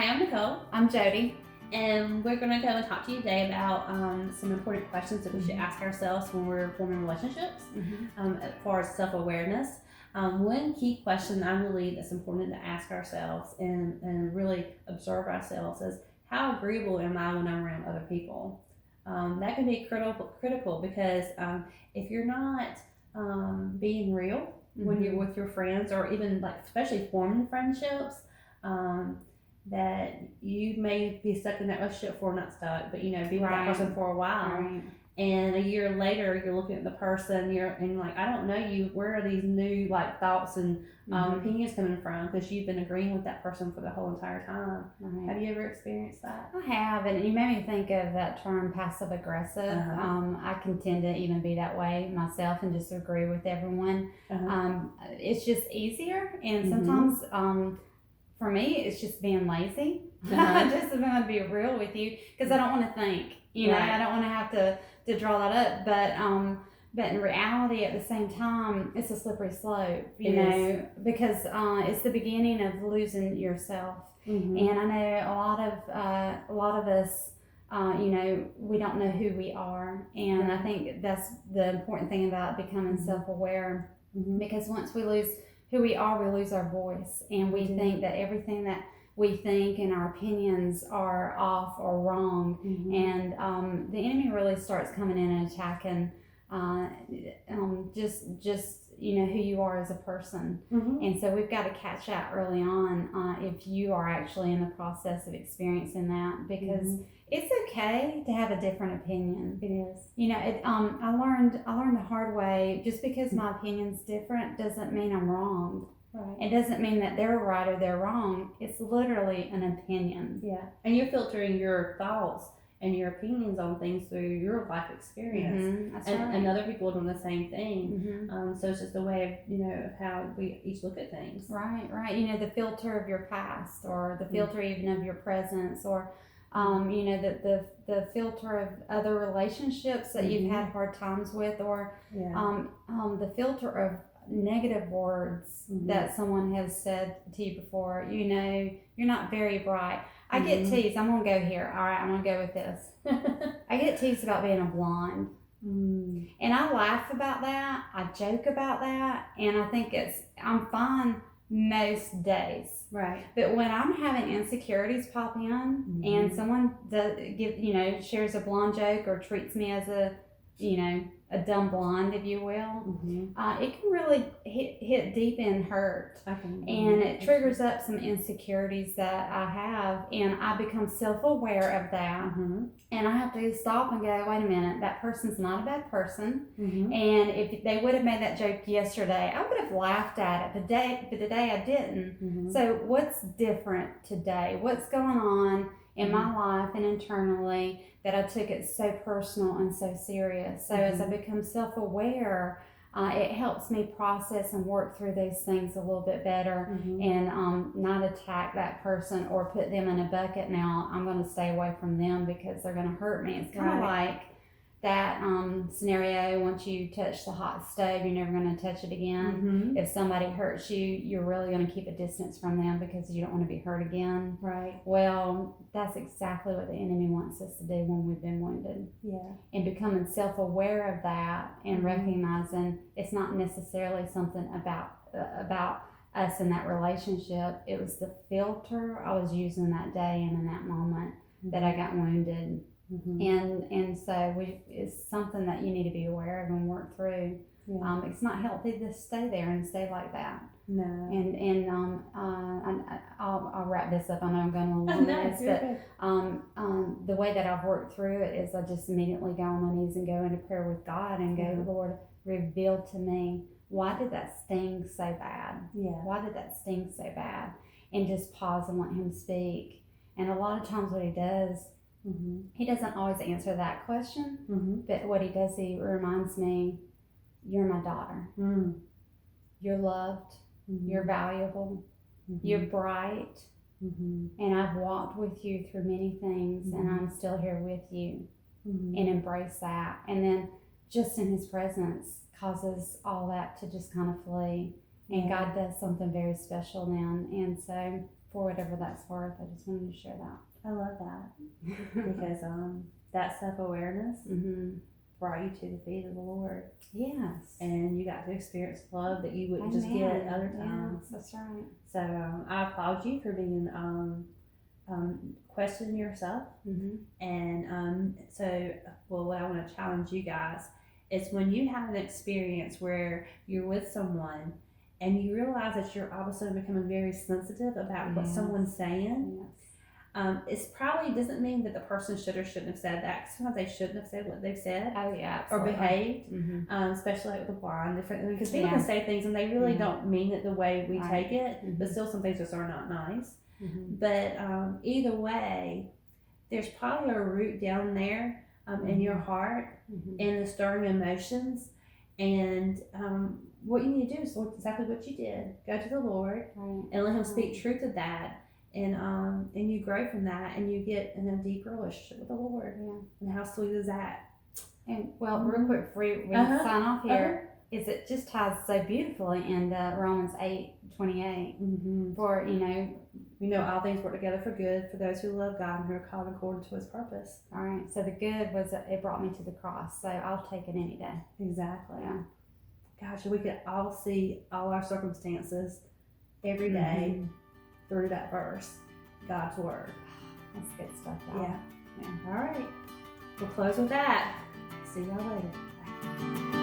Hi, I'm Nichole. I'm Jodi. And we're going to come and talk to you today about some important questions that we should ask ourselves when we're forming relationships, as far as self-awareness. One key question I believe that's important to ask ourselves and really observe ourselves is, how agreeable am I when I'm around other people? That can be critical because if you're not being real when you're with your friends, or even like especially forming friendships, that you may be stuck in that relationship for, not stuck, but be with that person for a while. Right. And a year later, you're looking at the person, and like, I don't know you. Where are these new like thoughts and opinions coming from? Because you've been agreeing with that person for the whole entire time. Right. Have you ever experienced that? I have, and you made me think of that term passive aggressive. I can tend to even be that way myself and just agree with everyone. It's just easier, and sometimes for me, it's just being lazy. Just if I'm going to be real with you, because I don't want to think. I don't want to have to draw that up, but in reality, at the same time, it's a slippery slope, because it's the beginning of losing yourself. And I know a lot of us, we don't know who we are, and I think that's the important thing about becoming self-aware, because once we lose who we are, we lose our voice, and we think that everything that we think and our opinions are off or wrong, and the enemy really starts coming in and attacking just who you are as a person. And so we've got to catch that early on if you are actually in the process of experiencing that, because it's okay to have a different opinion. It is. I learned the hard way, just because my opinion's different doesn't mean I'm wrong. Right. It doesn't mean that they're right or they're wrong. It's literally an opinion. Yeah. And you're filtering your thoughts and your opinions on things through your life experience. That's and, right. and other people are doing the same thing. So it's just a way of how we each look at things. Right. The filter of your past, or the filter even of your presence, or the filter of other relationships that you've had hard times with, or the filter of negative words that someone has said to you before. You're not very bright. I get teased. I'm gonna go here. All right, I'm gonna go with this. I get teased about being a blonde, and I laugh about that. I joke about that, and I think I'm fine most days. Right. But when I'm having insecurities pop in, and someone shares a blonde joke or treats me as a dumb blonde, if you will, it can really hit deep and hurt. And it triggers up some insecurities that I have, and I become self-aware of that. And I have to stop and go, wait a minute, that person's not a bad person. And if they would have made that joke yesterday, I would have laughed at it. But today I didn't. So what's different today? What's going on in my life and internally that I took it so personal and so serious? So as I become self-aware, it helps me process and work through those things a little bit better, and not attack that person or put them in a bucket. Now I'm going to stay away from them because they're going to hurt me. It's kind of like that scenario, once you touch the hot stove, you're never going to touch it again. If somebody hurts you, you're really going to keep a distance from them because you don't want to be hurt again. Right. Well, that's exactly what the enemy wants us to do when we've been wounded. Yeah. And becoming self-aware of that, and recognizing it's not necessarily something about us in that relationship. It was the filter I was using that day and in that moment that I got wounded. And so it's something that you need to be aware of and work through. It's not healthy to stay there and stay like that. No. And I'll wrap this up. I know I'm going a little bit, but the way that I've worked through it is I just immediately go on my knees and go into prayer with God and go, Lord, reveal to me, why did that sting so bad? Why did that sting so bad? And just pause and let Him speak. And a lot of times what He does, He doesn't always answer that question, but what He does, He reminds me, you're my daughter. You're loved. You're valuable. You're bright. And I've walked with you through many things, and I'm still here with you. And embrace that. And then just in His presence causes all that to just kind of flee. And God does something very special then. And so, for whatever that's worth, I just wanted to share that. I love that because that self-awareness brought you to the feet of the Lord. Yes. And you got to experience love that you wouldn't just get at other times. Yes, that's right. So I applaud you for being questioning yourself. And what I want to challenge you guys is when you have an experience where you're with someone and you realize that you're all of a sudden becoming very sensitive about what someone's saying. Yes. It's probably doesn't mean that the person should or shouldn't have said that. Sometimes they shouldn't have said what they've said. Oh yeah, or absolutely. behaved, especially like with the blind, different because people can say things and they really don't mean it the way we take it, but still some things just are not nice. But either way, there's probably a root down there in your heart and the stirring emotions, and what you need to do is exactly what you did: go to the Lord and let Him speak truth to that. And you grow from that, and you get in a deeper relationship with the Lord. And how sweet is that? And real quick before we sign off here, is it just ties so beautifully into Romans 8:28. For all things work together for good for those who love God and who are called according to His purpose. All right. So the good was that it brought me to the cross. So I'll take it any day. Exactly. Yeah. Gosh, we could all see all our circumstances every day. Through that verse, God's word. That's good stuff. Yeah. All right. We'll close with that. See y'all later. Bye.